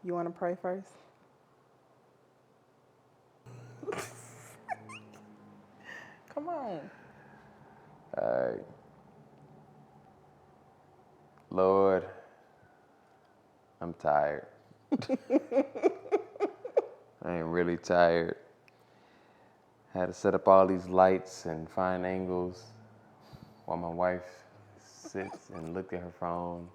You want to pray first? Come on. All right. Lord, I'm tired. I am really tired. Had to set up all these lights and find angles while my wife sits and look at her phone.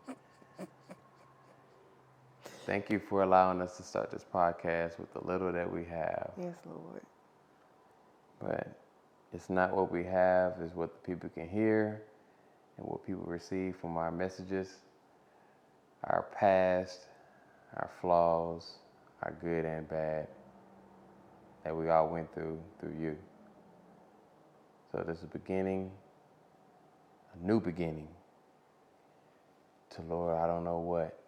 Thank you for allowing us to start this podcast with the little that we have. Yes, Lord. But it's not what we have, it's what the people can hear and what people receive from our messages, our past, our flaws, our good and bad, that we all went through you. So this is a beginning, a new beginning to Lord, I don't know what,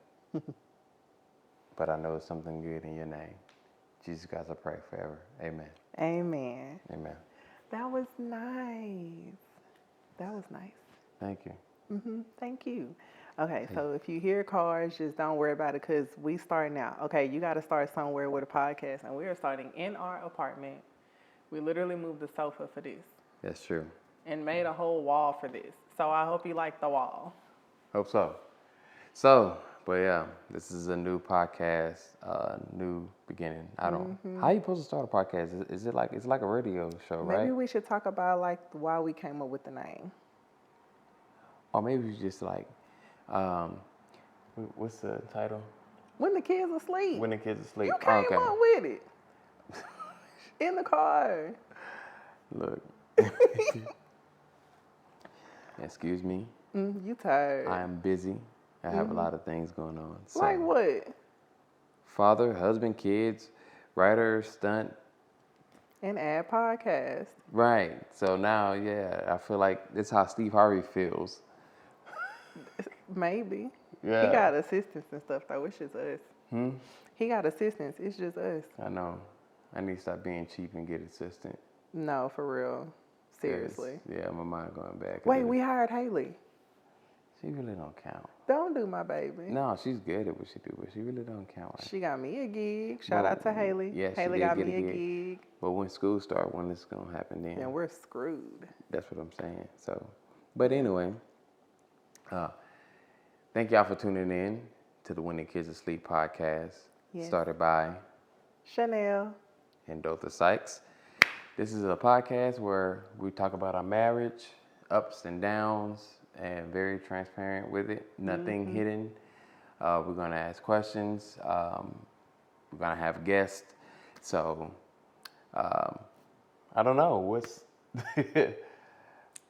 but I know it's something good in your name. Jesus, guys, I pray forever. Amen. Amen. Amen. That was nice. That was nice. Thank you. Thank you. Okay, so if you hear cars, just don't worry about it because we starting out. Okay, you got to start somewhere with a podcast, and we are starting in our apartment. We literally moved the sofa for this That's true. and made a whole wall for this. So I hope you like the wall. Hope so. So, but yeah, this is a new podcast, new beginning. I don't. How you supposed to start a podcast? Is it like it's like a radio show, right? Maybe we should talk about like why we came up with the name. Or maybe it's just like, what's the title? When the kids asleep. When the kids asleep. You came up with it. In the car. Look. Excuse me. You tired. I am busy. I have a lot of things going on. So, like what? father, husband, kids, writer, stunt. And add podcast. Right. So now, yeah, I feel like that's how Steve Harvey feels. Maybe. Yeah. He got assistants and stuff though. It's just us. He got assistants. It's just us. I know. I need to stop being cheap and get assistant. No, for real. Seriously. Yeah, my mind going back. Wait, we hired Haley. She really don't count. Don't do my baby. No, she's good at what she do, but she really don't count. Right? She got me a gig. Shout out to Haley. Yeah, Haley got me a gig. But when school start, when it's gonna happen then? And we're screwed. That's what I'm saying. So, but anyway, thank y'all for tuning in to the When the Kids Asleep podcast, started by Chanel and Dotha Sykes. This is a podcast where we talk about our marriage, ups and downs, and very transparent with it. Nothing hidden. We're gonna ask questions. We're gonna have guests. So, I don't know what's.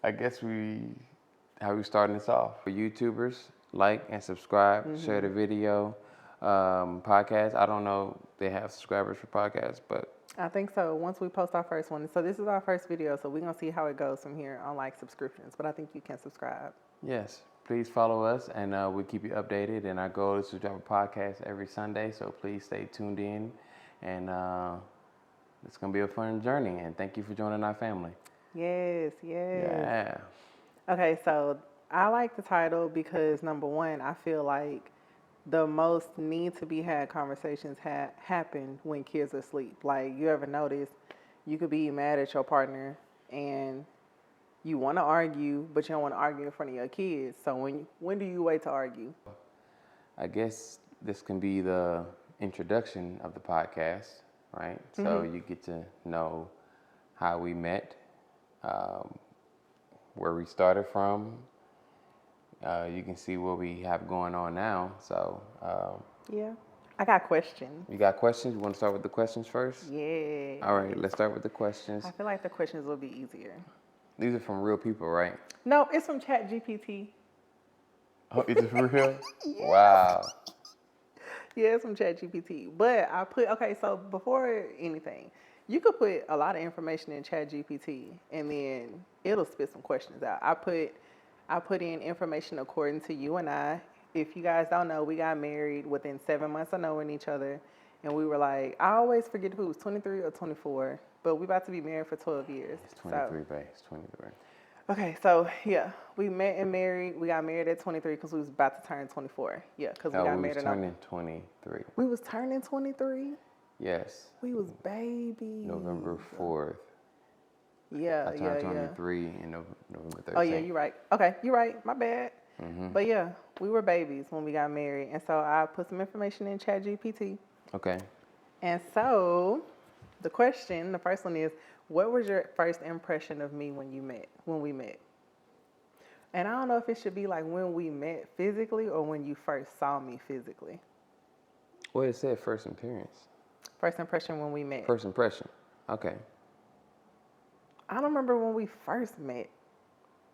I guess how we starting this off for YouTubers. Like and subscribe. Share the video. Podcast. I don't know if they have subscribers for podcasts, but I think so. Once we post our first one. So this is our first video, so we're going to see how it goes from here on like subscriptions. But I think you can subscribe. yes, please follow us and we'll keep you updated. And our goal is to drop a podcast every Sunday, so please stay tuned in. And it's going to be a fun journey. And thank you for joining our family. Yes. Yeah. Okay, so I like the title because number one, I feel like the most need to be had conversations happen when kids are asleep. Like, you ever notice you could be mad at your partner and you want to argue, but you don't want to argue in front of your kids. So when do you wait to argue? I guess this can be the introduction of the podcast, right? So you get to know how we met, where we started from. You can see what we have going on now. So, Yeah. I got questions. you got questions? You want to start with the questions first? Yeah. All right, let's start with the questions. I feel like the questions will be easier. These are from real people, right? No, it's from ChatGPT. Oh, is it for real? Wow. Yeah, it's from ChatGPT. But okay, so before anything, you could put a lot of information in ChatGPT and then it'll spit some questions out. I put in information according to you and I. If you guys don't know, we got married within 7 months of knowing each other. And we were like, I always forget if it was 23 or 24, but we about to be married for 12 years. It's 23, babe. It's 23. Okay, so yeah, we met and married. We got married at 23 because we was about to turn 24. Yeah, because we Oh, got we was married in November. turning 23. We was turning 23. Yes, We was babies. November 4th. Yeah, I yeah, turned yeah. 23 in November Oh yeah, 13th. you're right. Okay, you're right. My bad. Mm-hmm. But yeah, we were babies when we got married, and so I put some information in ChatGPT. Okay. And so, the first one is, what was your first impression of me when we met? And I don't know if it should be like when we met physically or when you first saw me physically. Well, it said first appearance. First impression when we met. First impression. Okay. I don't remember when we first met.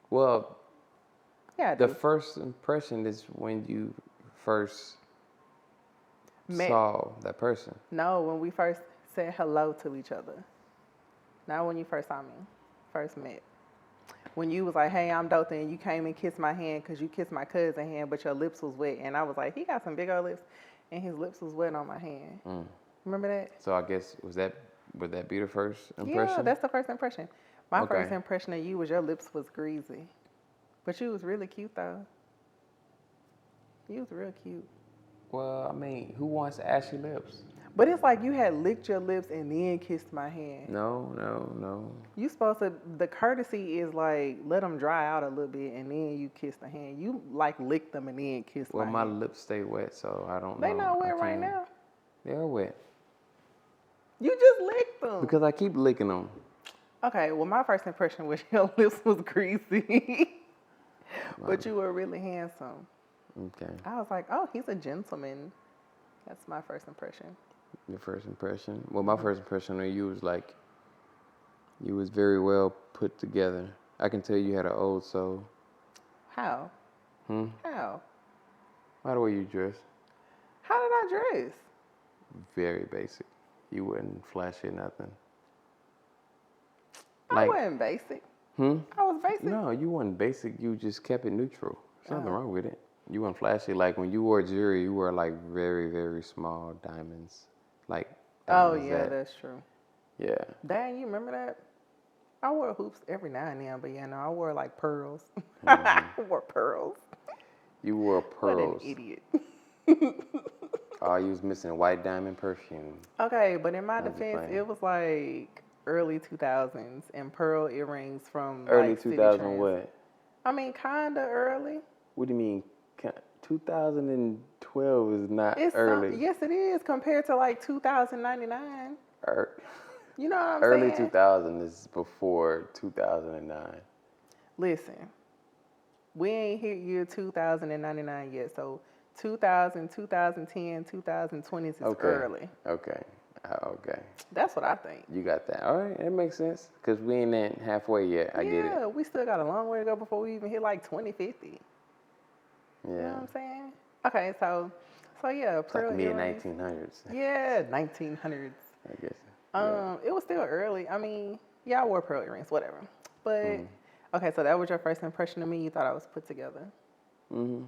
Well, Yeah, I the do. first impression is when you first Met. saw that person. No, when we first said hello to each other. Not when you first saw me. First met. When you was like, hey, I'm Dotha, and you came and kissed my hand because you kissed my cousin's hand, but your lips was wet. And I was like, he got some big old lips, and his lips was wet on my hand. Mm. Remember that? So I guess would that be the first impression? Yeah, that's the first impression. My Okay. first impression of you was your lips was greasy. But you was really cute, though. You was real cute. Well, I mean, who wants ashy lips? But it's like you had licked your lips and then kissed my hand. No. You supposed to, the courtesy is like, let them dry out a little bit and then you kiss the hand. You like lick them and then kiss Well, my my hand. lips stay wet, so I don't know. They not I wet right can't- now. They're wet. You just licked them. Because I keep licking them. Okay, well, my first impression was your lips was greasy. But you were really handsome. Okay. I was like, oh, he's a gentleman. That's my first impression. Your first impression? Well, my first impression of you was like, you was very well put together. I can tell you had an old soul. How? How? By the way you dress, How did I dress? very basic. You wasn't flashy or nothing. I wasn't basic. I was basic. No, you wasn't basic. You just kept it neutral. There's nothing Oh. wrong with it. You weren't flashy. Like when you wore jewelry, you wore like very, very small diamonds. Like Oh, diamonds yeah, that's true. yeah. Dang, you remember that? I wore hoops every now and then, but yeah, no, I wore like pearls. Mm-hmm. I wore pearls. You wore pearls. What an idiot. Oh, you was missing white diamond perfume. Okay, but in my I'm just defense, playing. it was like early 2000s and pearl earrings from Early like, City 2000 Trends. what? I mean, kinda early. What do you mean? 2012 is not early. Yes, it is compared to like 2099. You know what I'm Early saying? 2000 is before 2009. Listen, we ain't hit year 2099 yet, so 2000, 2010, 2020 is Okay. early. Okay. Okay. That's what I think. You got that. All right. That makes sense. Because we ain't at halfway yet. I get it. Yeah, we still got a long way to go before we even hit like 2050. Yeah. You know what I'm saying? Okay, so yeah, It's like pearl mid earrings. 1900s. Yeah, 1900s. I guess. Yeah. It was still early. I mean, yeah, I wore pearl earrings, whatever. But okay, so that was your first impression of me. You thought I was put together. You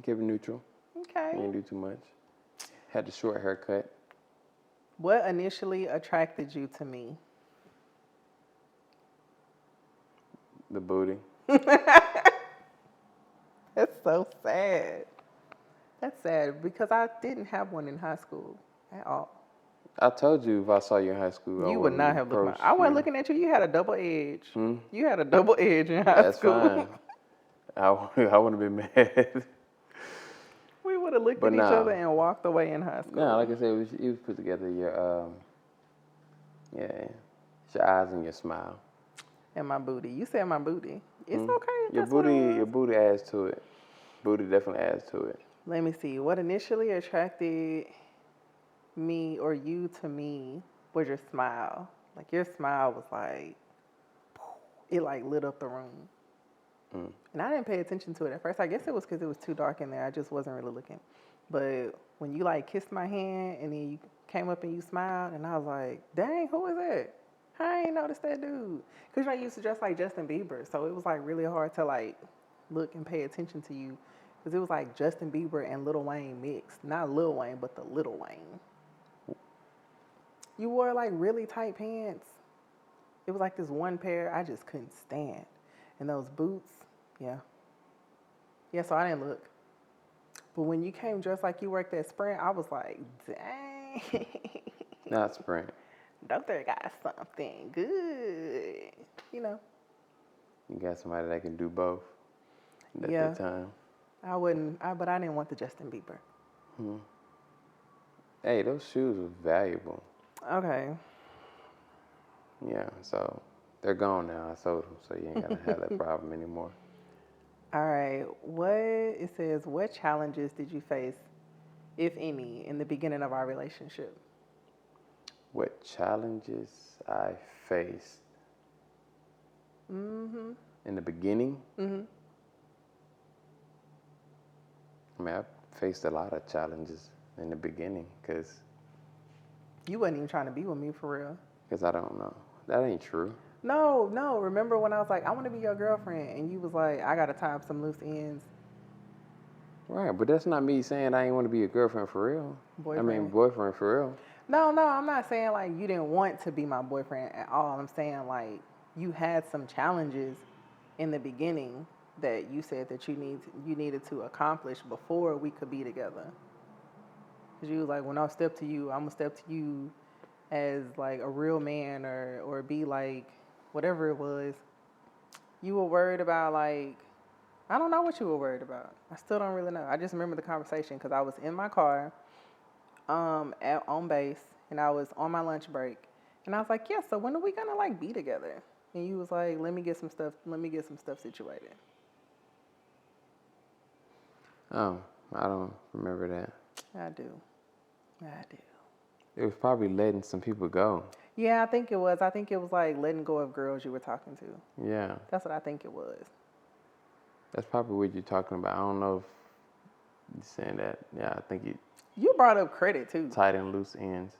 kept it neutral. Okay. You didn't do too much. Had the short haircut. What initially attracted you to me? The booty. That's so sad. That's sad because I didn't have one in high school at all. I told you if I saw you in high school, I You would not have looked. approached I wasn't you. looking at you. You had a double edge. You had a double edge in high That's school. fine. I wouldn't have been mad. We would have looked But at each nah. other and walked away in high school. No, like I said, you was put together your your eyes and your smile. And my booty. You said my booty. It's okay. If Your that's what it booty, was. your booty adds to it. Booty definitely adds to it. Let me see. What initially attracted me or you to me was your smile. Like your smile was like, it like lit up the room. And I didn't pay attention to it at first. I guess it was because it was too dark in there. I just wasn't really looking. But when you like kissed my hand and then you came up and you smiled, and I was like, dang, who is that? I ain't noticed that dude. Because I used to dress like Justin Bieber. So it was like really hard to like look and pay attention to you. Because it was like Justin Bieber and Lil Wayne mixed. Not Lil Wayne, but the Lil Wayne. You wore like really tight pants. It was like this one pair I just couldn't stand. And those boots, yeah. Yeah, so I didn't look. But when you came dressed like you worked at Sprint, I was like, dang. Not Sprint. Doctor got something good. You know. You got somebody that can do both at Yeah. that time. But I didn't want the Justin Bieber. Hey, those shoes were valuable. Okay. Yeah, so they're gone now. I sold them, so you ain't gotta have that problem anymore. All right. It says, what challenges did you face, if any, in the beginning of our relationship? What challenges I faced Mm-hmm. in the beginning? Mm-hmm. I mean, I faced a lot of challenges in the beginning because You wasn't even trying to be with me for real. I don't know. That ain't true. No. Remember when I was like, I want to be your girlfriend, and you was like, I gotta tie up some loose ends. Right, but that's not me saying I ain't want to be a girlfriend for real. Boyfriend. I mean, boyfriend for real. No, I'm not saying like you didn't want to be my boyfriend at all. I'm saying like you had some challenges in the beginning that you said that you needed to accomplish before we could be together. Cause you was like, when I step to you, I'm gonna step to you as like a real man or be like whatever it was. You were worried about like, I don't know what you were worried about. I still don't really know. I just remember the conversation because I was in my car on base, and I was on my lunch break, and I was like, yeah, so when are we gonna like be together? And you was like, let me get some stuff situated. Oh, I don't remember that. I do. It was probably letting some people go. Yeah, I think it was like letting go of girls you were talking to. Yeah. That's what I think it was. That's probably what you're talking about. I don't know if you're saying that. Yeah, I think You brought up credit too. tight and loose ends.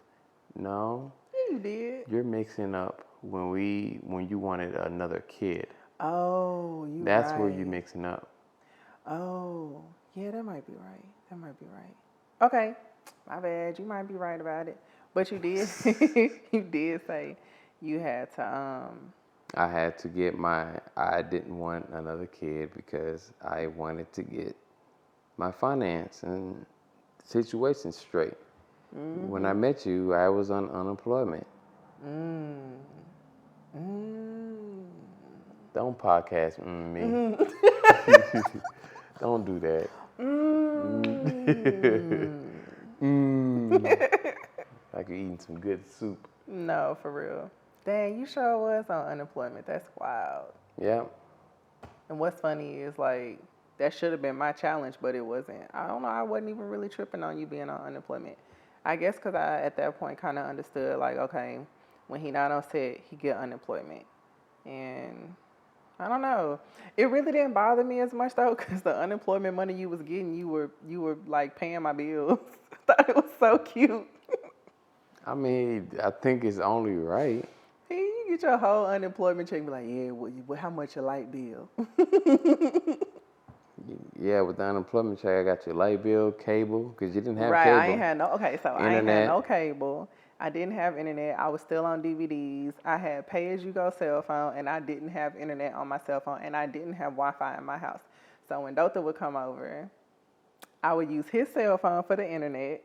No. Yeah, you did. You're mixing up when you wanted another kid. Oh, That's right. where you're mixing up. Oh, yeah, that might be right. Okay, my bad. You might be right about it. But you did you did say you had to I had to get I didn't want another kid because I wanted to get my finance and situation straight. Mm-hmm. When I met you, I was on unemployment. Don't podcast me. Don't do that. Like you're eating some good soup. No, for real. Dang, you sure was on unemployment. That's wild. Yeah. And what's funny is like that should have been my challenge, but it wasn't. I don't know. I wasn't even really tripping on you being on unemployment. I guess because I at that point kind of understood like, okay, when he not on set, he get unemployment, and I don't know. It really didn't bother me as much though, because the unemployment money you was getting, you were like paying my bills. I thought it was so cute. I mean, I think it's only right. Hey, you get your whole unemployment check and be like, yeah, how much your light bill? Yeah, with the unemployment check, I got your light bill, cable, because you didn't have right, cable. I ain't had no, okay, so internet. I ain't had no cable. I didn't have internet. I was still on DVDs. I had pay-as-you-go cell phone, and I didn't have internet on my cell phone, and I didn't have Wi-Fi in my house. So when Dotha would come over, I would use his cell phone for the internet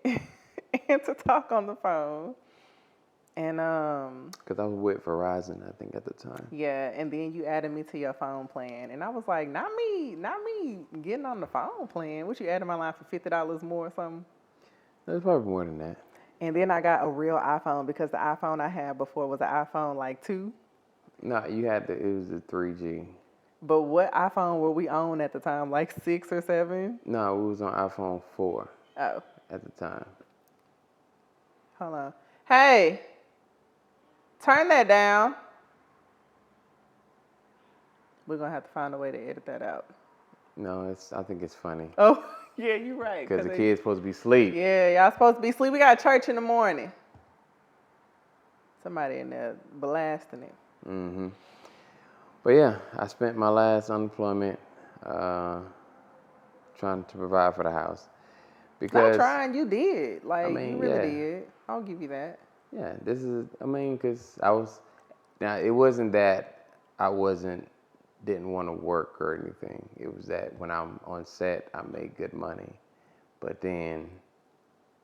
and to talk on the phone. And because I was with Verizon, I think at the time. Yeah, and then you added me to your phone plan, and I was like, not me getting on the phone plan. What, you added my line for $50 more or something? It was probably more than that. And then I got a real iPhone because the iPhone I had before was an iPhone like 2. No, it was a 3G. But what iPhone were we on at the time? Like 6 or 7? No, we was on iPhone 4. Oh. At the time. Hold on. Hey, turn that down. We're going to have to find a way to edit that out. No, I think it's funny. Oh, yeah, you're right. Because the kid's supposed to be asleep. Yeah, y'all supposed to be asleep. We got church in the morning. Somebody in there blasting it. Mm-hmm. But yeah, I spent my last unemployment trying to provide for the house. Because, not trying, you did. Like, you really yeah. did. I'll give you that. Yeah, because it wasn't that I wasn't didn't want to work or anything. It was that when I'm on set, I make good money. But then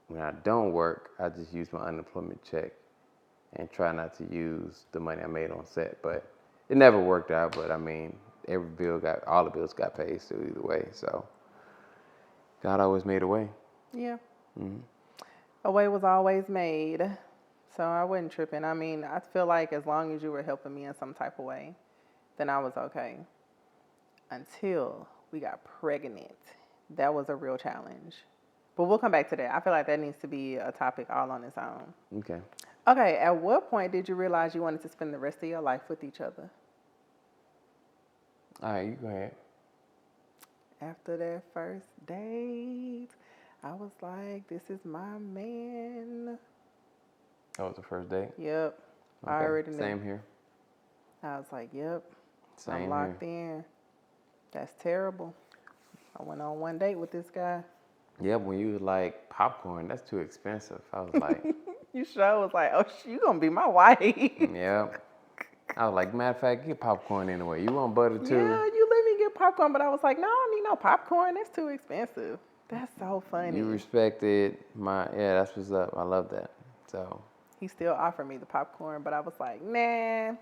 when I don't work, I just use my unemployment check and try not to use the money I made on set. But it never worked out. But I mean, all the bills got paid still either way. So God always made a way. Yeah. Mm-hmm. A way was always made. So I wasn't tripping. I mean, I feel like as long as you were helping me in some type of way, then I was okay. Until we got pregnant. That was a real challenge. But we'll come back to that. I feel like that needs to be a topic all on its own. Okay. Okay, at what point did you realize you wanted to spend the rest of your life with each other? All right, you go ahead. After that first date, I was like, this is my man. That was the first date? Yep. Okay. I already knew. Same here. I was like, yep. Same I'm locked in. That's terrible. I went on one date with this guy. Yeah, when you was like, popcorn, that's too expensive. I was like... You sure was like, oh, you gonna be my wife. Yeah. I was like, matter of fact, get popcorn anyway. You want butter too? Yeah, you let me get popcorn, but I was like, no, I don't need no popcorn. That's too expensive. That's so funny. You respected yeah, that's what's up. I love that. So... He still offered me the popcorn, but I was like, nah,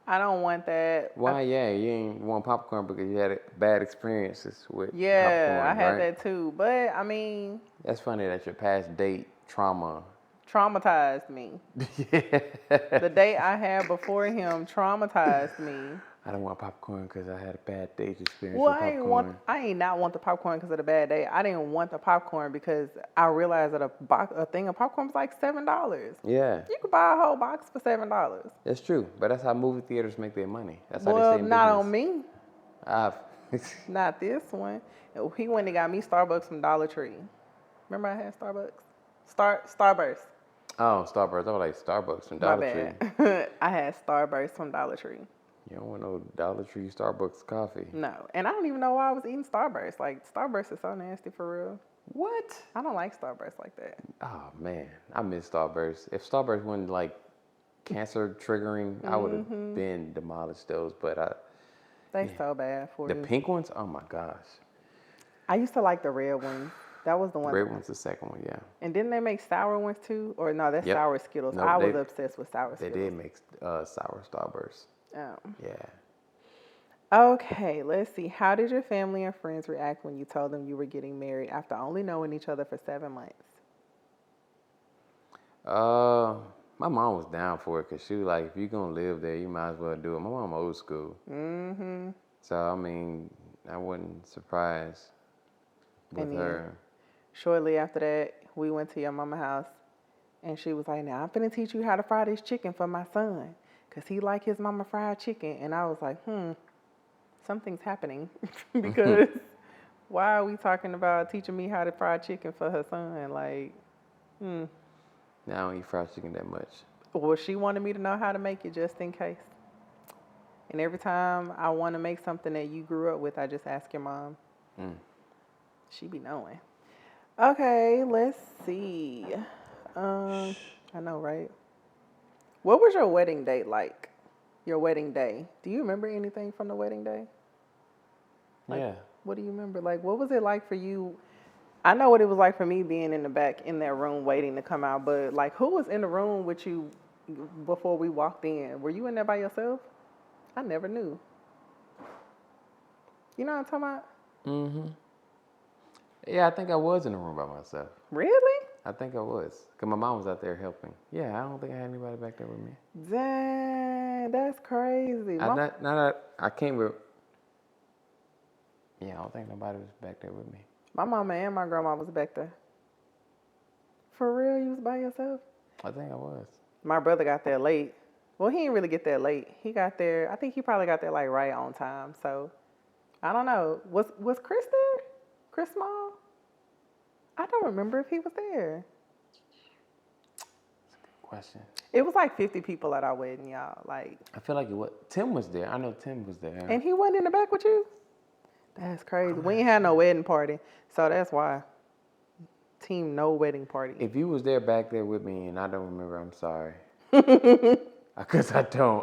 I don't want that. Why? Yeah, you ain't want popcorn because you had bad experiences with popcorn, I had right? that too. But, I mean... That's funny that your past date traumatized me. Yeah. The date I had before him traumatized me. I don't want popcorn because I had a bad date experience Well, with popcorn. I ain't not want the popcorn because of the bad day. I didn't want the popcorn because I realized that a thing of popcorn was like $7. Yeah. You could buy a whole box for $7. That's true, but that's how movie theaters make their money. That's how Well, they stay in not business. on me. Not this one. He went and got me Starbucks from Dollar Tree. Remember I had Starbucks? Starburst. Oh, Starburst. I was like Starbucks from Dollar Tree. My bad. I had Starburst from Dollar Tree. You don't want no Dollar Tree Starbucks coffee. No. And I don't even know why I was eating Starburst. Like, Starburst is so nasty for real. What? I don't like Starburst like that. Oh, man. I miss Starburst. If Starburst wasn't, like, cancer triggering, I would have been demolished those. But They so bad for the you. pink ones? Oh, my gosh. I used to like the red ones. That was the one. The red one's the second one, yeah. And didn't they make sour ones too? Or no, that's sour Skittles. No, I was obsessed with sour They Skittles. did make sour Starburst. Oh. Yeah. Okay, let's see. How did your family and friends react when you told them you were getting married after only knowing each other for 7 months? My mom was down for it because she was like, if you're going to live there, you might as well do it. My mom old school. Mm-hmm. So, I mean, I wasn't surprised with her. Shortly after that, we went to your mama's house, and she was like, now, I'm finna teach you how to fry this chicken for my son, because he like his mama fried chicken. And I was like, something's happening, because why are we talking about teaching me how to fry chicken for her son? Like, Now I don't eat fried chicken that much. Well, she wanted me to know how to make it just in case. And every time I want to make something that you grew up with, I just ask your mom. She be knowing. Okay, let's see. I know, right? What was your wedding date like? Your wedding day. Do you remember anything from the wedding day? Like, yeah. What do you remember? Like, what was it like for you? I know what it was like for me being in the back in that room waiting to come out, but like, who was in the room with you before we walked in? Were you in there by yourself? I never knew. You know what I'm talking about? Mm-hmm. Yeah, I think I was in the room by myself. Really? I think I was. Because my mom was out there helping. Yeah, I don't think I had anybody back there with me. Dang, that's crazy. I can't Yeah, I don't think nobody was back there with me. My mama and my grandma was back there. For real, you was by yourself? I think I was. My brother got there late. Well, he didn't really get there late. He got there, I think he probably got there like right on time. So, I don't know. Was Chris there? Chris Small? I don't remember if he was there. That's a good question. It was like 50 people at our wedding, y'all. Like, I feel like it was. Tim was there. I know Tim was there. And he wasn't in the back with you? That's crazy. We ain't had no wedding party. So that's why. Team no wedding party. If you was there back there with me and I don't remember, I'm sorry. Because I don't.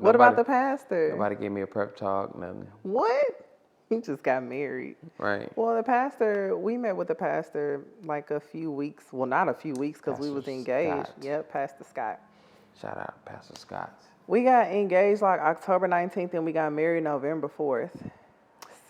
What about the pastor? Nobody gave me a prep talk. Nothing. What? He just got married. Right. Well, the pastor, we met with the pastor like a few weeks. Well, not a few weeks because we Pastor was engaged. Scott. Yep, Pastor Scott. Shout out Pastor Scott. We got engaged like October 19th and we got married November 4th.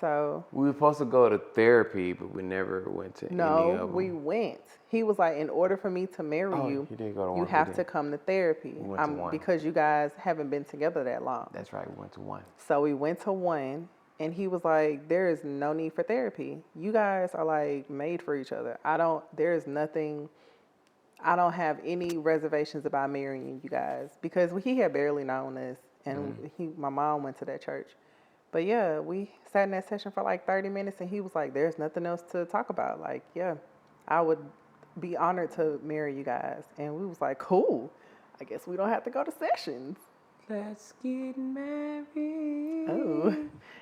So. We were supposed to go to therapy, but we never went to any of them. We went. He was like, in order for me to marry you, you did go to one. you have to come to therapy. We went to one. Because you guys haven't been together that long. That's right. We went to one. So we went to one, and he was like, there is no need for therapy. You guys are like made for each other. I don't have any reservations about marrying you guys because he had barely known us, and my mom went to that church. But yeah, we sat in that session for like 30 minutes, and he was like, there's nothing else to talk about. Like, yeah, I would be honored to marry you guys. And we was like, cool. I guess we don't have to go to sessions. Let's get married. Oh.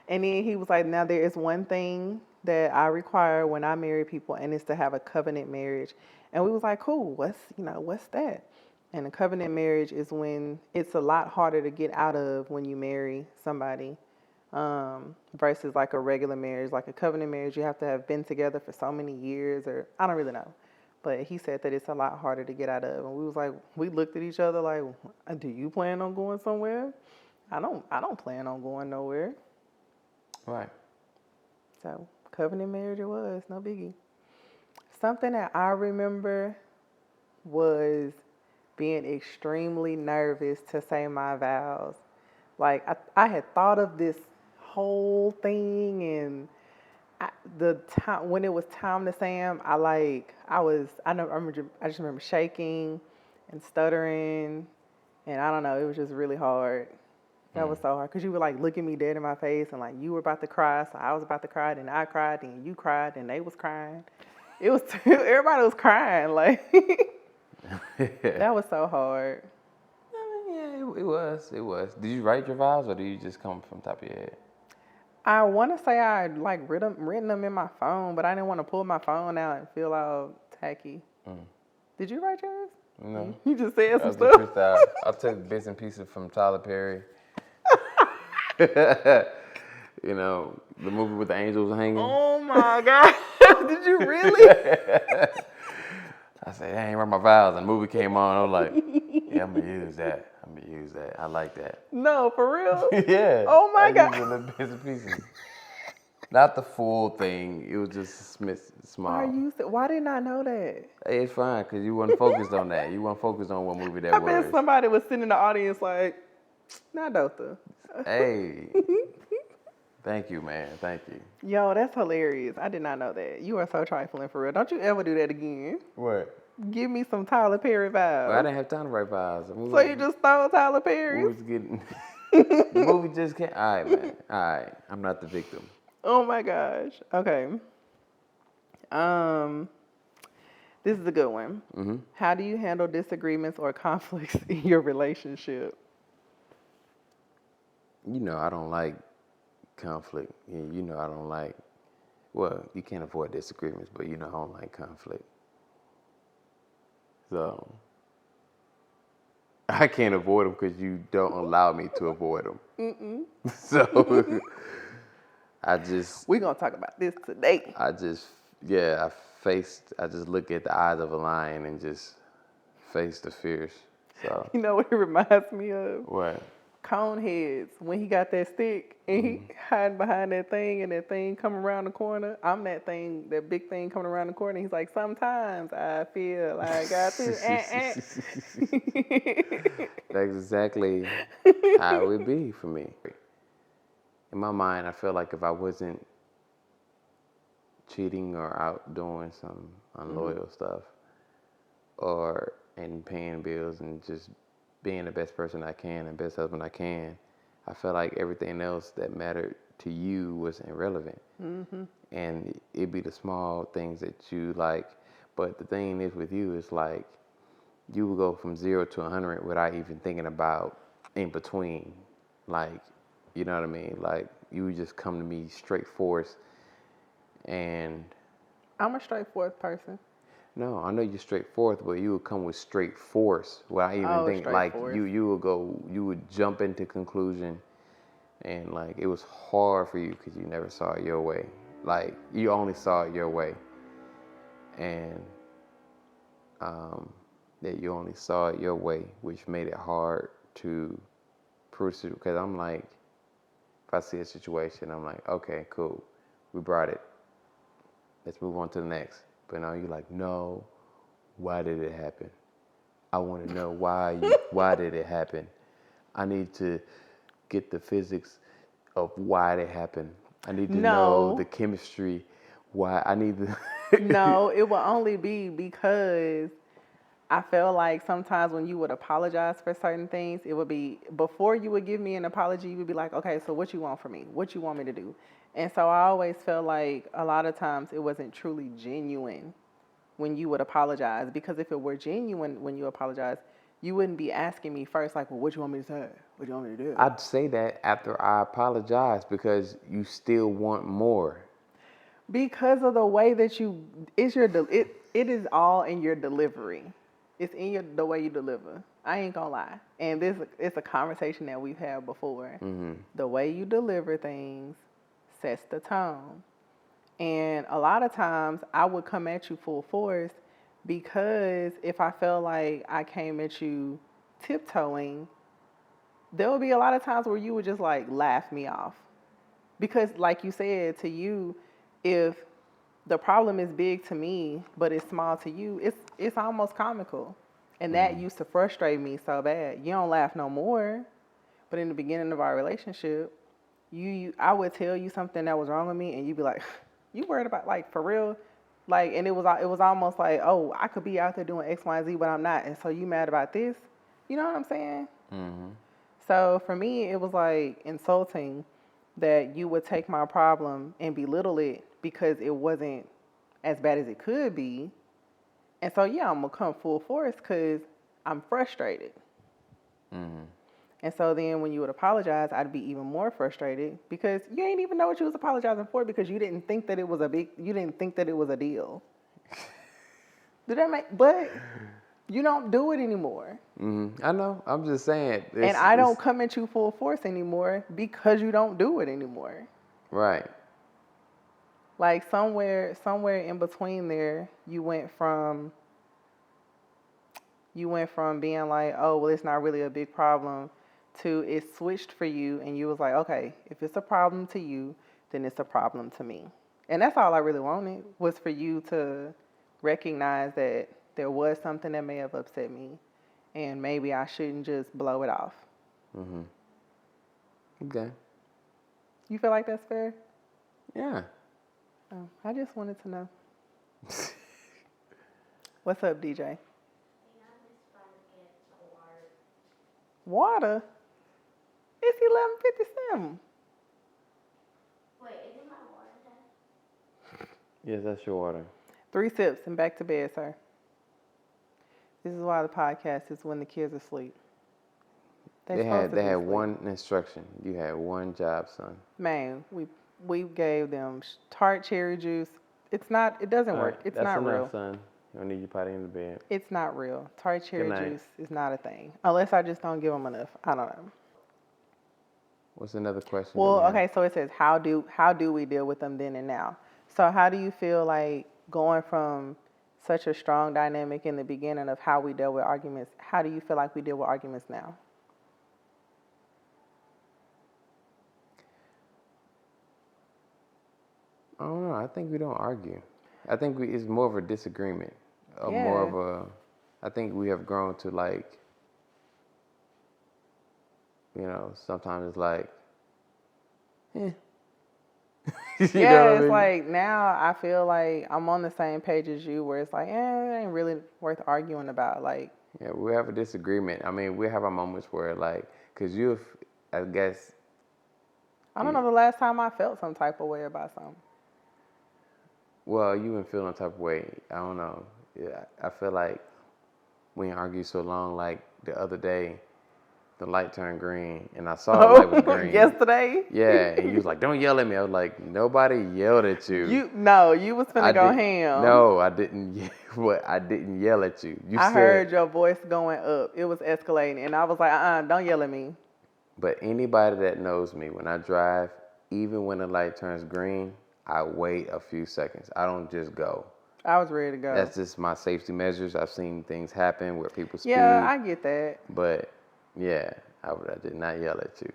And then he was like, now there is one thing that I require when I marry people, and it's to have a covenant marriage. And we was like, cool, what's that? And a covenant marriage is when it's a lot harder to get out of when you marry somebody. Versus like a regular marriage, like a covenant marriage, you have to have been together for so many years, or I don't really know. But he said that it's a lot harder to get out of. And we was like, we looked at each other like, do you plan on going somewhere? I don't plan on going nowhere. Right. So covenant marriage it was, no biggie. Something that I remember was being extremely nervous to say my vows. Like I had thought of this whole thing, and the time when it was time to say them, I just remember shaking and stuttering, and I don't know, it was just really hard. That was so hard because you would like look at me dead in my face, and like you were about to cry, so I was about to cry, then I cried, then you cried, and they was crying. It was everybody was crying, like that was so hard. Yeah, it was. Did you write your vows, or do you just come from the top of your head? I want to say I like written them in my phone, but I didn't want to pull my phone out and feel all tacky. Did you write yours? No. You just said some stuff. I took bits and pieces from Tyler Perry. You know, the movie with the angels hanging. Oh my God. Did you really? I said, I ain't write my vows. And the movie came on. I was like, yeah, I'm going to use that. I like that. No, for real? Yeah. Oh my God. I used the bits and pieces. Not the full thing. It was just small. Why didn't I know that? Hey, it's fine because you weren't focused on that. You weren't focused on what movie that was. I bet somebody was sitting in the audience like, nah, Dotha. Hey. Thank you, man. Thank you. Yo, that's hilarious. I did not know that. You are so trifling for real. Don't you ever do that again. What? Give me some Tyler Perry vibes. Well, I didn't have time to write vows. So you just stole Tyler Perry? The movie just came. All right, man. All right. I'm not the victim. Oh my gosh. Okay. This is a good one. Mm-hmm. How do you handle disagreements or conflicts in your relationship? You know, I don't like conflict. You know, I don't like. Well, you can't avoid disagreements, but you know, I don't like conflict. So I can't avoid them because you don't allow me to avoid them. So I just. We're gonna talk about this today. I just look at the eyes of a lion and just face the fears. So you know what it reminds me of? What? Coneheads, when he got that stick and he hiding behind that thing and that thing coming around the corner. I'm that thing, that big thing coming around the corner. He's like, sometimes I feel like I this. That's exactly how it would be for me. In my mind, I feel like if I wasn't cheating or out doing some unloyal stuff and paying bills and just being the best person I can and best husband I can, I feel like everything else that mattered to you was irrelevant. And it'd be the small things that you like. But the thing is with you, it's like you would go from 0 to 100 without even thinking about in between. Like, you know what I mean? Like, you would just come to me straight forth. And I'm a straightforward person. No, I know you're straightforward, but you would come with straight force. Well, I even Oh, think straight like forth. you would jump into conclusion, and like it was hard for you because you never saw it your way. Like you only saw it your way, and that you only saw it your way, which made it hard to pursue. Because I'm like, if I see a situation, I'm like, okay, cool, we brought it. Let's move on to the next. But now you're like, no, why did it happen? I want to know why did it happen? I need to get the physics of why it happened. I need to know the No, chemistry. Why I need to. no, it will only be because I feel like sometimes when you would apologize for certain things, it would be before you would give me an apology, you would be like, okay, so what you want from me? What you want me to do? And so I always felt like a lot of times it wasn't truly genuine when you would apologize, because if it were genuine when you apologize, you wouldn't be asking me first, like, well, what you want me to say? What you want me to do? I'd say that after I apologize because you still want more. Because of the way that it is all in your delivery. It's in the way you deliver. I ain't gonna lie. And this it's a conversation that we've had before. Mm-hmm. The way you deliver things sets the tone. And a lot of times I would come at you full force because if I felt like I came at you tiptoeing, there would be a lot of times where you would just like laugh me off. Because like you said, to you, if the problem is big to me, but it's small to you, it's almost comical. And that used to frustrate me so bad. You don't laugh no more. But in the beginning of our relationship, I would tell you something that was wrong with me, and you'd be like, "You worried about like for real?" Like, and it was almost like, "Oh, I could be out there doing X, Y, and Z, but I'm not." And so you mad about this? You know what I'm saying? Mm-hmm. So for me, it was like insulting that you would take my problem and belittle it because it wasn't as bad as it could be. And so yeah, I'm gonna come full force because I'm frustrated. Mm-hmm. And so then when you would apologize, I'd be even more frustrated because you ain't even know what you was apologizing for because you didn't think that it was you didn't think that it was a deal. But you don't do it anymore. Mm-hmm. I know. I'm just saying. And I don't come at you full force anymore because you don't do it anymore. Right. Like somewhere in between there, you went from being like, oh, well, it's not really a big problem, to it switched for you, and you was like, okay, if it's a problem to you, then it's a problem to me. And that's all I really wanted, was for you to recognize that there was something that may have upset me, and maybe I shouldn't just blow it off. Mm-hmm. Okay. You feel like that's fair? Yeah. Oh, I just wanted to know. What's up, DJ? Water? It's 11:57. Wait, isn't my water done? Yes, that's your order. 3 sips and back to bed, sir. This is why the podcast is when the kids are asleep. They had one instruction. You had one job, son. Man, we gave them tart cherry juice. It doesn't work. It's not real. That's enough, son. You don't need your potty in the bed. It's not real. Tart cherry Good night. juice is not a thing. Unless I just don't give them enough. I don't know. What's another question? Well, okay, so it says how do we deal with them then and now? So how do you feel like going from such a strong dynamic in the beginning of how we deal with arguments, how do you feel like we deal with arguments now? I don't know. I think we don't argue. I think it's more of a disagreement. Yeah. More of a. I think we have grown to like. Sometimes it's like. You Yeah, know what I it's mean? like now I feel like I'm on the same page as you, where it's like, it ain't really worth arguing about. Like, Yeah, we have a disagreement. I mean, we have our moments where like, cause I guess. I don't know the last time I felt some type of way about something. Well, you been feeling a type of way. I don't know. Yeah, I feel like we argue so long. Like the other day, the light turned green, and I saw the light was green. Yesterday? Yeah, and you was like, "Don't yell at me." I was like, "Nobody yelled at you." You was finna I go did, ham. No, I didn't. I didn't yell at you. You I said, heard your voice going up. It was escalating, and I was like, don't yell at me. but anybody that knows me, when I drive, even when the light turns green, I wait a few seconds. I don't just go. I was ready to go. That's just my safety measures. I've seen things happen where people speed. Yeah, I get that. But yeah, I did not yell at you.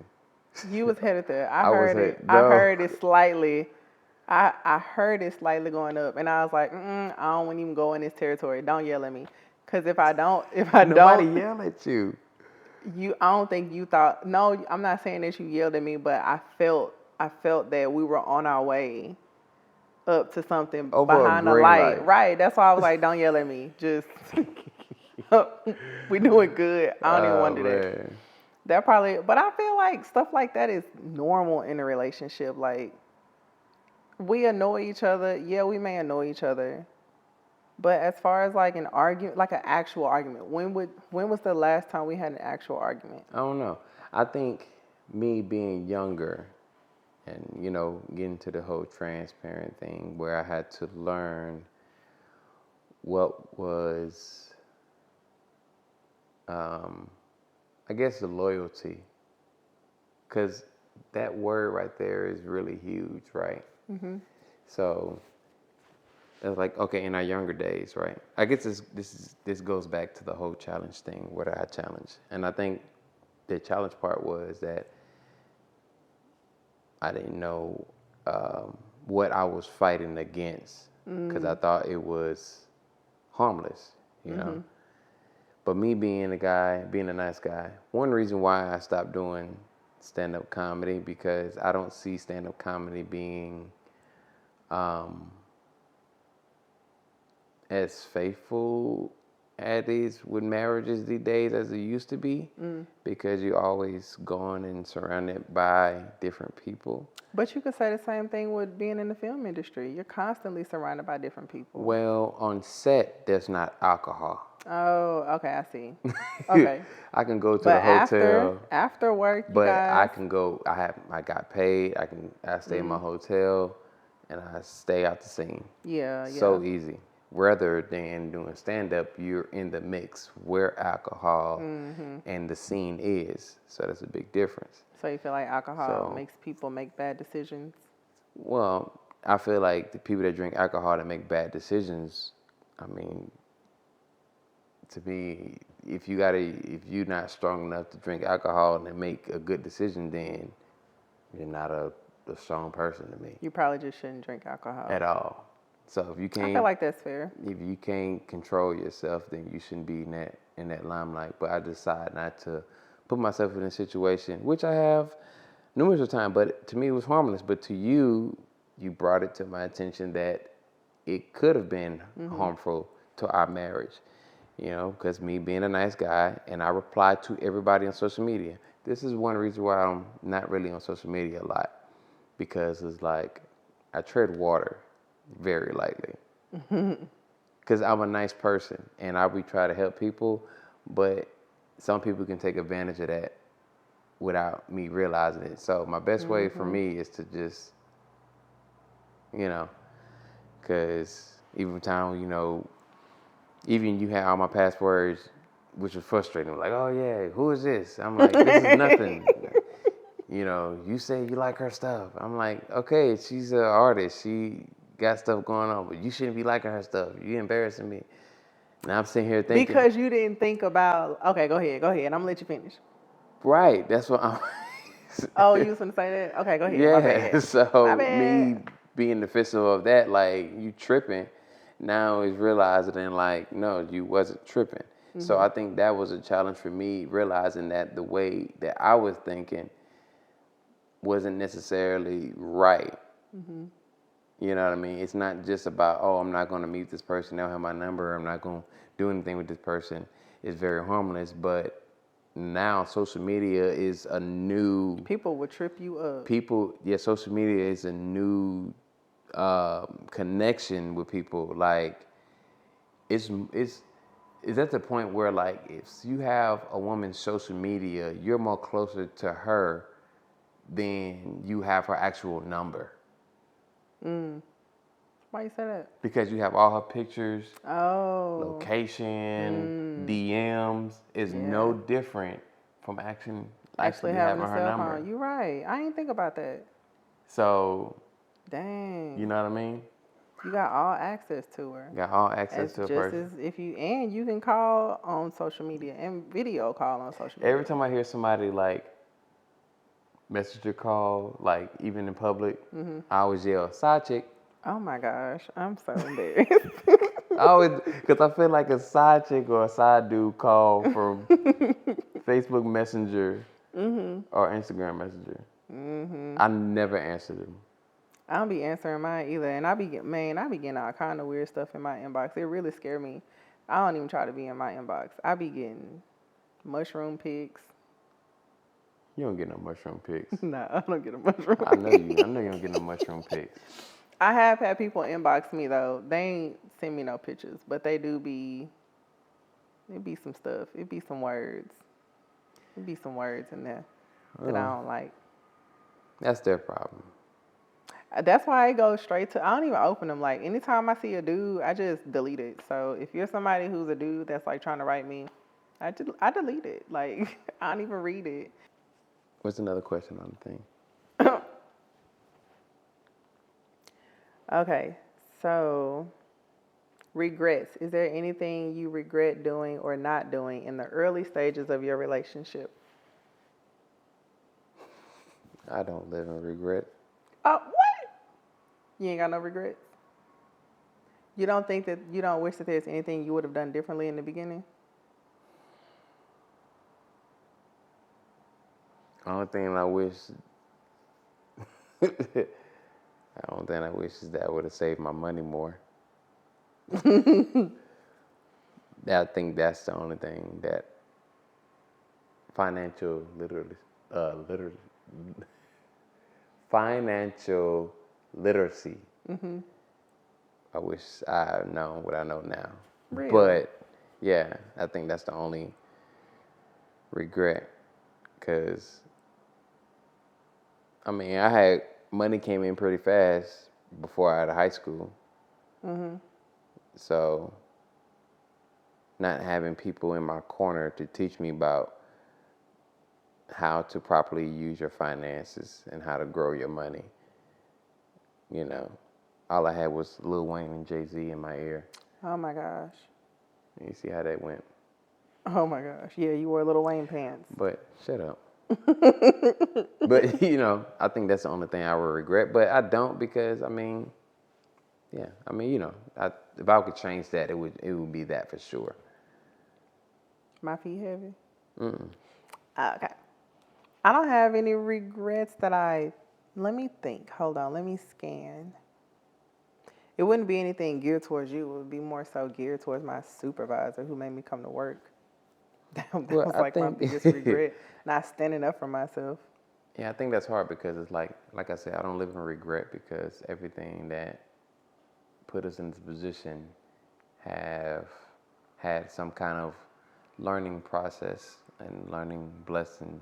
You was headed there. I I was heard it. head- I no. heard it slightly. I heard it slightly going up, and I was like, I don't want to even go in this territory. Don't yell at me, cause if I Nobody don't, yell at you. I don't think you thought. No, I'm not saying that you yelled at me, but I felt that we were on our way up to something Over a behind the green light. light. Right. That's why I was like, don't yell at me. Just we doing good. I don't even want to do that. Man. That probably, but I feel like stuff like that is normal in a relationship. Like, we annoy each other. Yeah, we may annoy each other. But as far as like an argument, like an actual argument, when was the last time we had an actual argument? I don't know. I think me being younger and, getting to the whole transparent thing where I had to learn what was, I guess, the loyalty. Because that word right there is really huge, right? Mm-hmm. So it's like, okay, in our younger days, right? I guess this goes back to the whole challenge thing. What I challenge, and I think the challenge part was that I didn't know what I was fighting against because I thought it was harmless, you know. But me being a nice guy, one reason why I stopped doing stand-up comedy because I don't see stand-up comedy being as faithful at these with marriages these days as it used to be because you're always gone and surrounded by different people. But you could say the same thing with being in the film industry. You're constantly surrounded by different people. Well, on set, there's not alcohol. Oh, okay, I see. Okay. I can go to But the hotel. after work, you But guys. I can go. I got paid. I stay in my hotel, and I stay out the scene. Yeah. So easy. Rather than doing stand up, you're in the mix where alcohol and the scene is. So that's a big difference. So you feel like alcohol makes people make bad decisions? Well, I feel like the people that drink alcohol that make bad decisions, I mean, to me, if you're not strong enough to drink alcohol and make a good decision, then you're not a strong person to me. You probably just shouldn't drink alcohol at all. So if you can't, I feel like that's fair. If you can't control yourself, then you shouldn't be in that limelight. But I decide not to put myself in a situation, which I have numerous times. But to me, it was harmless. But to you, you brought it to my attention that it could have been harmful to our marriage. Because me being a nice guy, and I reply to everybody on social media. This is one reason why I'm not really on social media a lot, because it's like I tread water very lightly. Because I'm a nice person, and I try to help people, but some people can take advantage of that without me realizing it. So my best way for me is to just, because even you had all my passwords, which was frustrating. Like, oh yeah, who is this? I'm like, this is nothing. You say you like her stuff. I'm like, okay, she's an artist. She got stuff going on, but you shouldn't be liking her stuff. You embarrassing me. Now I'm sitting here thinking. Because you didn't think about, okay, go ahead. I'm going to let you finish. Right, that's what I'm. Oh, you was going to say that? Okay, go ahead. Yeah, My bad. so me being defensive of that, like, you tripping, now is realizing and like, no, you wasn't tripping. So I think that was a challenge for me, realizing that the way that I was thinking wasn't necessarily right. You know what I mean? It's not just about, oh, I'm not going to meet this person. They don't have my number. I'm not going to do anything with this person. It's very harmless. But now social media is a new... People would trip you up. Social media is a new connection with people. Like, it's is at the point where, like, if you have a woman's social media, you're more closer to her than you have her actual number. Why you say that? Because you have all her pictures, Oh. location, DMs is no different from actually having having a her cell number. phone. You're right. I didn't think about that. So, Dang. you know what I mean? You got all access to her. Got all access As to a just person. as if you can call on social media and video call on social media. Every time I hear somebody like messenger call, like even in public, I always yell, side chick. Oh my gosh, I'm so embarrassed. I always, because I feel like a side chick or a side dude call from Facebook Messenger or Instagram Messenger. I never answer them. I don't be answering mine either, and I be getting all kind of weird stuff in my inbox. It really scare me. I don't even try to be in my inbox. I be getting mushroom pics. You don't get no mushroom pics. Nah, I don't get a mushroom. I know you don't get no mushroom pics. I have had people inbox me though. They ain't send me no pictures, but they do be. It be some stuff. It be some words. It be some words in there that I don't like. That's their problem. That's why I go straight to. I don't even open them. Like anytime I see a dude, I just delete it. So if you're somebody who's a dude that's like trying to write me, I delete it. Like I don't even read it. What's another question on the thing? Okay, so regrets. Is there anything you regret doing or not doing in the early stages of your relationship? I don't live in regret. Oh, what? You ain't got no regrets? You don't wish that there's anything you would have done differently in the beginning? Only thing I wish is that I would have saved my money more. I think that's the only thing that financial literacy. I wish I had known what I know now. Really? But yeah, I think that's the only regret. Cause I mean, money came in pretty fast before out of high school. So not having people in my corner to teach me about how to properly use your finances and how to grow your money. You know, all I had was Lil Wayne and Jay-Z in my ear. Oh my gosh. And you see how that went. Oh my gosh. Yeah, you wore Lil Wayne pants. But shut up. But, you know, I think that's the only thing I would regret. But I don't because, I mean, yeah. I mean, you know, if I could change that, it would be that for sure. My feet heavy? Okay. I don't have any regrets let me think. Hold on, let me scan. It wouldn't be anything geared towards you. It would be more so geared towards my supervisor who made me come to work. That was like my biggest regret, not standing up for myself. Yeah, I think that's hard because it's like I said, I don't live in regret because everything that put us in this position have had some kind of learning process and learning blessing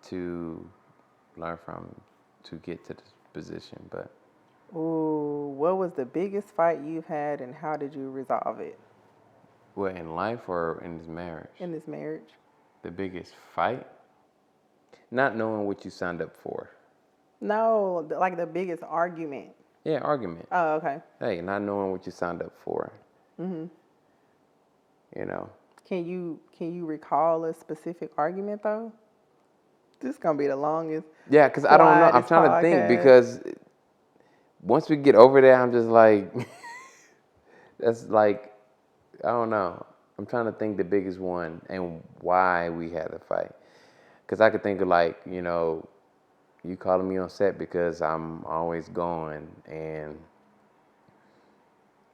to learn from to get to this position. But ooh, what was the biggest fight you've had and how did you resolve it? what, in life or in this marriage? In this marriage. The biggest fight? Not knowing what you signed up for. No, like the biggest argument. Yeah, argument. Oh, okay. Hey, not knowing what you signed up for. You know. Can you recall a specific argument though? This is gonna be the longest. Yeah, because I don't know. I'm trying to think because once we get over there, I'm just like, that's like, I don't know. I'm trying to think the biggest one and why we had the fight. Because I could think of like, you know, you calling me on set because I'm always gone and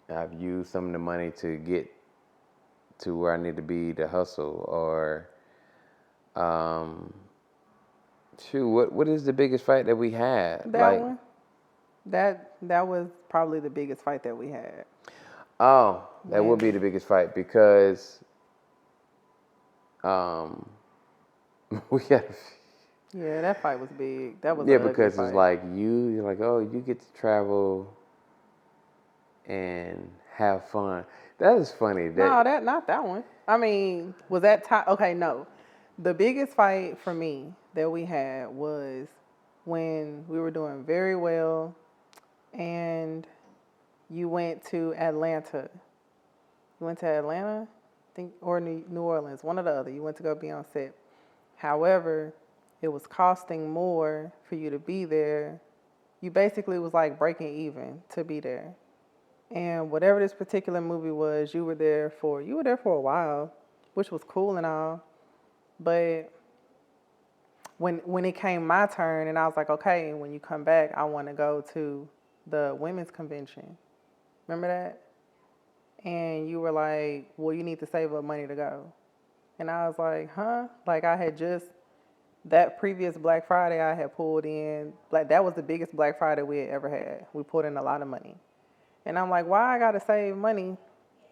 I've used some of the money to get to where I need to be to hustle or, what is the biggest fight that we had? That one? That was probably the biggest fight that we had. Oh, that would be When- the biggest fight because we got Yeah, that fight was big. That was yeah, an ugly because it's fight. like you're like, oh, you get to travel and have fun. That is funny. No, That that not that one. I mean, was that time? Okay, no. The biggest fight for me that we had was when we were doing very well, and you went to Atlanta. You went to Atlanta, I think, or New Orleans, one or the other. You went to go be on set. However, it was costing more for you to be there. You basically was like breaking even to be there. And whatever this particular movie was, you were there for a while, which was cool and all. But when it came my turn and I was like, okay, when you come back, I want to go to the women's convention. Remember that? And you were like, well, you need to save up money to go. And I was like, huh? Like I had just that previous Black Friday I had pulled in, like that was the biggest Black Friday we had ever had. We pulled in a lot of money. And I'm like, why I gotta save money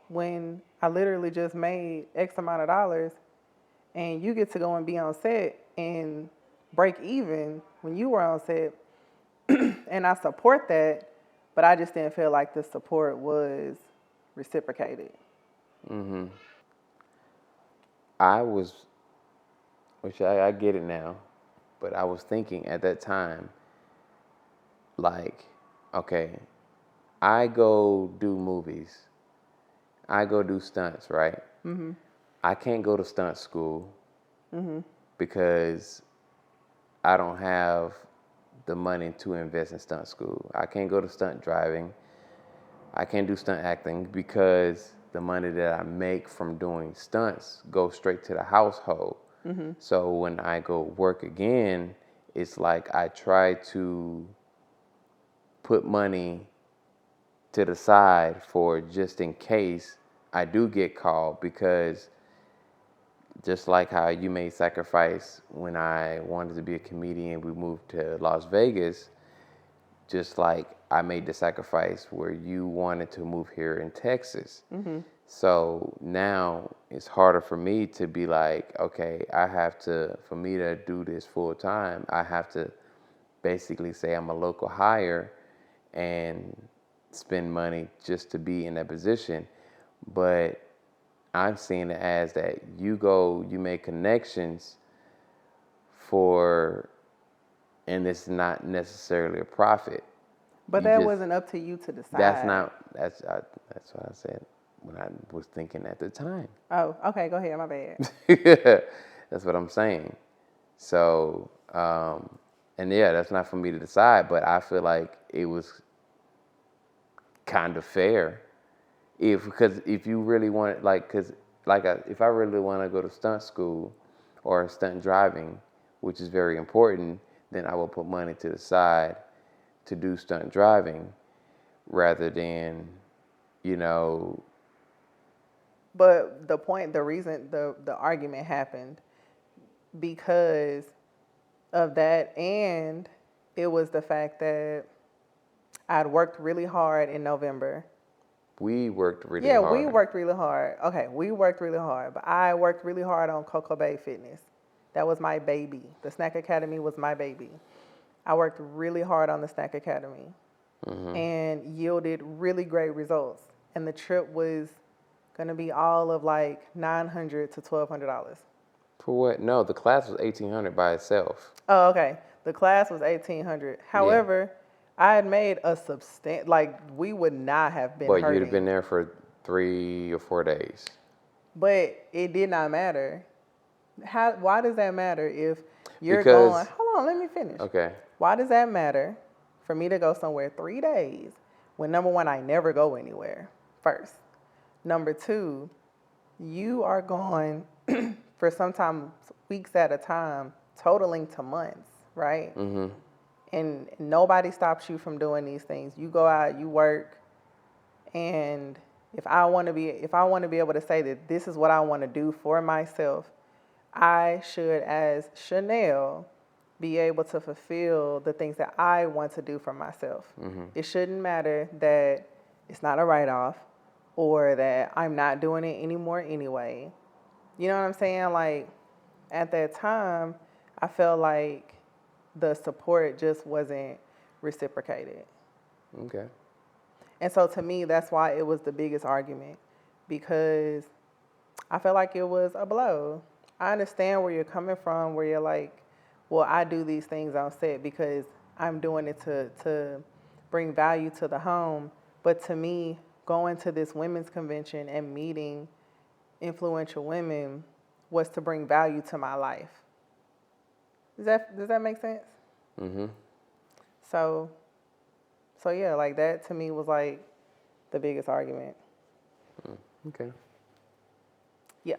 when I literally just made X amount of dollars and you get to go and be on set and break even when you were on set. And I support that, but I just didn't feel like the support was reciprocated. I was, which I get it now, but I was thinking at that time, like, okay, I go do movies, I go do stunts, right? I can't go to stunt school because I don't have the money to invest in stunt school. I can't go to stunt driving. I can't do stunt acting because the money that I make from doing stunts goes straight to the household. So when I go work again, it's like I try to put money to the side for just in case I do get called, because just like how you made sacrifice when I wanted to be a comedian, we moved to Las Vegas, just like I made the sacrifice where you wanted to move here in Texas. So now it's harder for me to be like, okay, for me to do this full time, I have to basically say I'm a local hire and spend money just to be in that position. But I'm seeing it as that you make connections and it's not necessarily a profit. But You that just, wasn't up to you to that's decide. not, that's what I said when I was thinking at the time. Oh, okay, go ahead, my bad. That's what I'm saying. So, and yeah, that's not for me to decide, but I feel like it was kind of fair because if you really want, if I really want to go to stunt school or stunt driving, which is very important, then I will put money to the side to do stunt driving rather than, you know. But the reason the argument happened because of that, and it was the fact that I'd worked really hard in November. We worked really Yeah, we hard. worked really hard. Okay, we worked really hard, but I worked really hard on Cocoa Bay Fitness. That was my baby. The Snack Academy was my baby. I worked really hard on the Snack Academy and yielded really great results. And the trip was gonna be all of like $900 to $1,200. For what? No, the class was 1,800 by itself. Oh, okay. The class was 1,800. Yeah. However, I had made a like we would not have been But you'd have hurting. been there for 3 or 4 days. But it did not matter. Why does that matter if you're Because, going? Hold on, let me finish. okay. Why does that matter for me to go somewhere 3 days when number one, I never go anywhere first? Number two, you are gone for sometimes weeks at a time, totaling to months, right? And nobody stops you from doing these things. You go out, you work, and if I want to be able to say that this is what I want to do for myself, I should, as Chanel, be able to fulfill the things that I want to do for myself. It shouldn't matter that it's not a write-off or that I'm not doing it anymore anyway. You know what I'm saying? Like, at that time, I felt like the support just wasn't reciprocated. Okay. And so to me, that's why it was the biggest argument, because I felt like it was a blow. I understand where you're coming from, where you're like, well, I do these things on set because I'm doing it to bring value to the home. But to me, going to this women's convention and meeting influential women was to bring value to my life. Does that make sense? Mm-hmm. So yeah, like that to me was like the biggest argument. Okay. Yeah.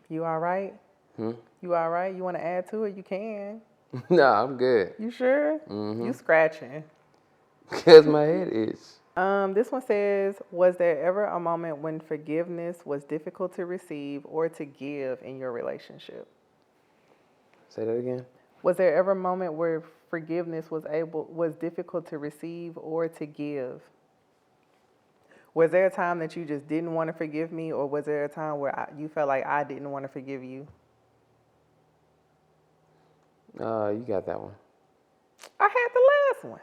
You all right? You all right? You want to add to it? You can. No, I'm good. You sure? Mm-hmm. You scratching. Because my head is. This one says, was there ever a moment when forgiveness was difficult to receive or to give in your relationship? Say that again. Was there ever a moment where forgiveness was difficult to receive or to give? Was there a time that you just didn't want to forgive me, or was there a time where you felt like I didn't want to forgive you? You got that one. I had the last one.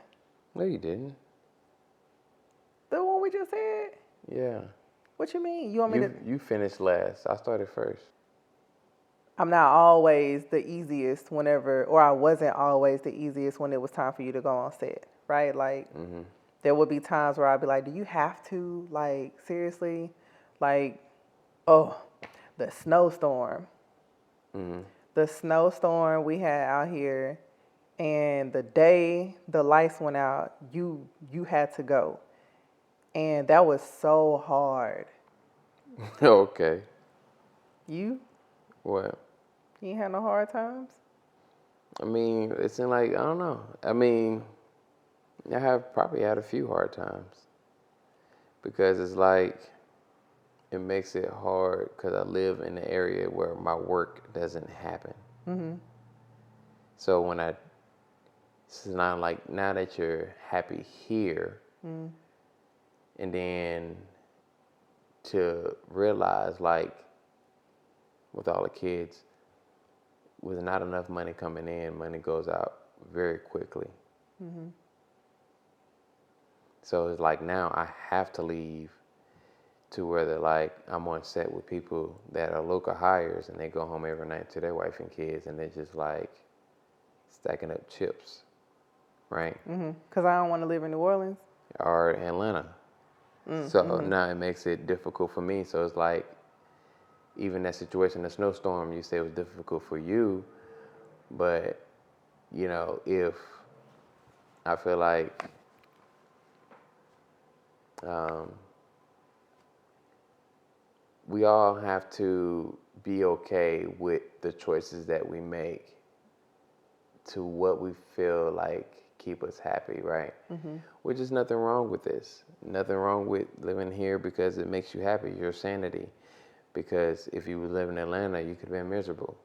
No, you didn't. The one we just said? Yeah. What you mean? You want me to? You finished last. I started first. I'm not always the easiest whenever, or I wasn't always the easiest when it was time for you to go on set, right? Like, there would be times where I'd be like, do you have to? Like, seriously? Like, oh, the snowstorm. The snowstorm we had out here, and the day the lights went out, you had to go. And that was so hard. Okay. You? What? You ain't had no hard times? I mean, it seemed like, I don't know. I mean, I have probably had a few hard times. Because it's like, it makes it hard because I live in an area where my work doesn't happen. So it's not like, now that you're happy here, and then to realize, like, with all the kids, with not enough money coming in, money goes out very quickly. So it's like now I have to leave to where they're like, I'm on set with people that are local hires and they go home every night to their wife and kids and they're just like stacking up chips, right? Because I don't want to live in New Orleans. Or Atlanta. So now it makes it difficult for me. So it's like, even that situation, the snowstorm, you say it was difficult for you, but, you know, if I feel like we all have to be okay with the choices that we make to what we feel like keep us happy, right? Which is nothing wrong with this. Nothing wrong with living here because it makes you happy, your sanity. Because if you would live in Atlanta, you could have been miserable.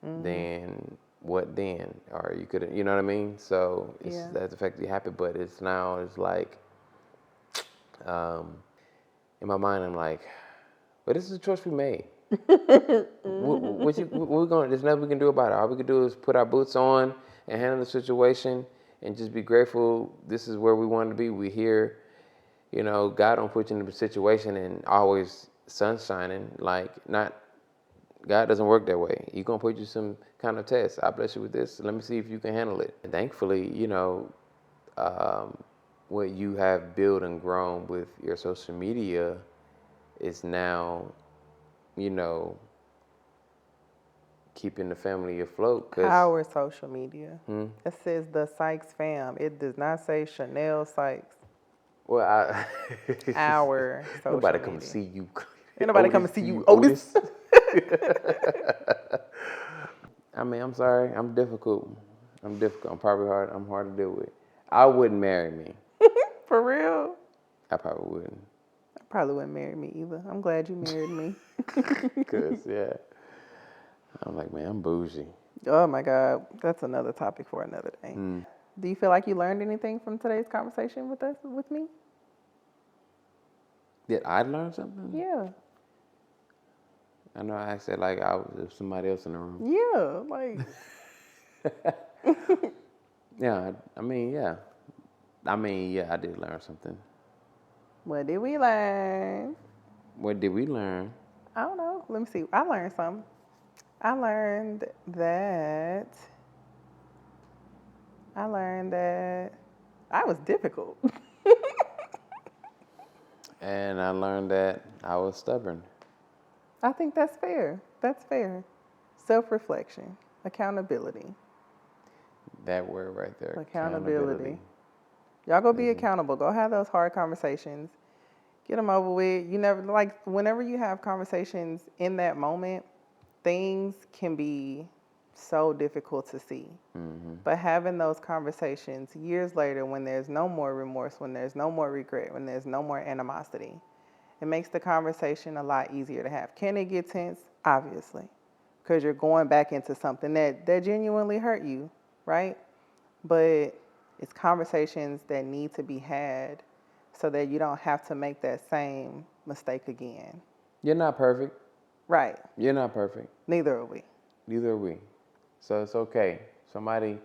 Then what then? Or you could, you know what I mean? So that's affected you happy, but it's like, in my mind, I'm like, but this is a choice we made. What we're going? There's nothing we can do about it. All we can do is put our boots on and handle the situation and just be grateful. This is where we want to be. We're here. You know, God don't put you in a situation and always sun shining. Like, not, God doesn't work that way. He's gonna put you some kind of test. I bless you with this. Let me see if you can handle it. And thankfully, you know, what you have built and grown with your social media is now, you know, keeping the family afloat. Our social media. It says the Sykes fam. It does not say Chanel Sykes. Well, Our social nobody media. come to see you. Ain't nobody come to see you, Otis. I mean, I'm sorry. I'm difficult. I'm probably hard. I'm hard to deal with. I wouldn't marry me. For real? I probably wouldn't. I probably wouldn't marry me either. I'm glad you married me. Because, yeah. I'm like, man, I'm bougie. Oh, my God. That's another topic for another day. Do you feel like you learned anything from today's conversation with me? Did I learn something? Yeah. I know I said like I was somebody else in the room. Yeah. Like, Yeah, I mean, yeah. I did learn something. what did we learn? What did we learn? I don't know. Let me see. I learned something. I learned that. I learned that I was difficult. And I learned that I was stubborn. I think that's fair. That's fair. Self reflection, accountability. That word right there, Accountability. Y'all go be Mhm. accountable. Go have those hard conversations. Get them over with. You never, like, whenever you have conversations in that moment, things can be so difficult to see. Mhm. But having those conversations years later, when there's no more remorse, when there's no more regret, when there's no more animosity, it makes the conversation a lot easier to have. Can it get tense? Obviously, because you're going back into something that genuinely hurt you, right? But it's conversations that need to be had so that you don't have to make that same mistake again. You're not perfect. Right. You're not perfect. Neither are we. Neither are we. So it's okay. Somebody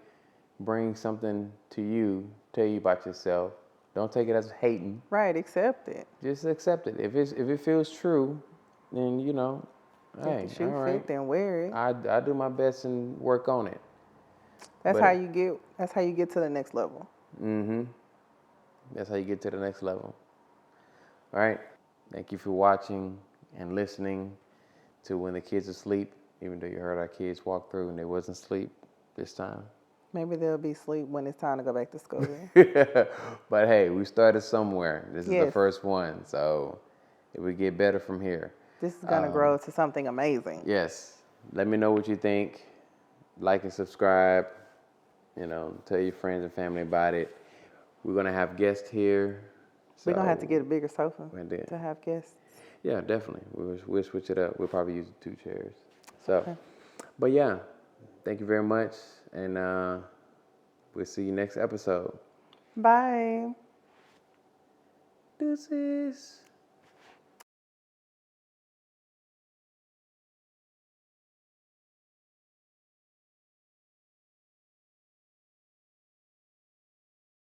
brings something to you, tell you about yourself. Don't take it as hating. Right. Accept it. Just accept it. If it feels true, then hey, If the shoe all right. fit, then wear it. I do my best and work on it. That's But how you get. That's how you get to the next level. That's how you get to the next level. All right. Thank you for watching and listening to When the Kids Are Asleep. Even though you heard our kids walk through and they wasn't asleep this time. Maybe they'll be asleep when it's time to go back to school. But hey, we started somewhere. This is the Yes. first one, so it would get better from here. This is gonna grow to something amazing. Yes. Let me know what you think. Like and subscribe. Tell your friends and family about it. We're gonna have guests here. We're gonna have to get a bigger sofa And then- to have guests. Yeah, definitely. We'll switch it up. We'll probably use 2 chairs. So, But yeah, thank you very much, and we'll see you next episode. Bye. Deuces.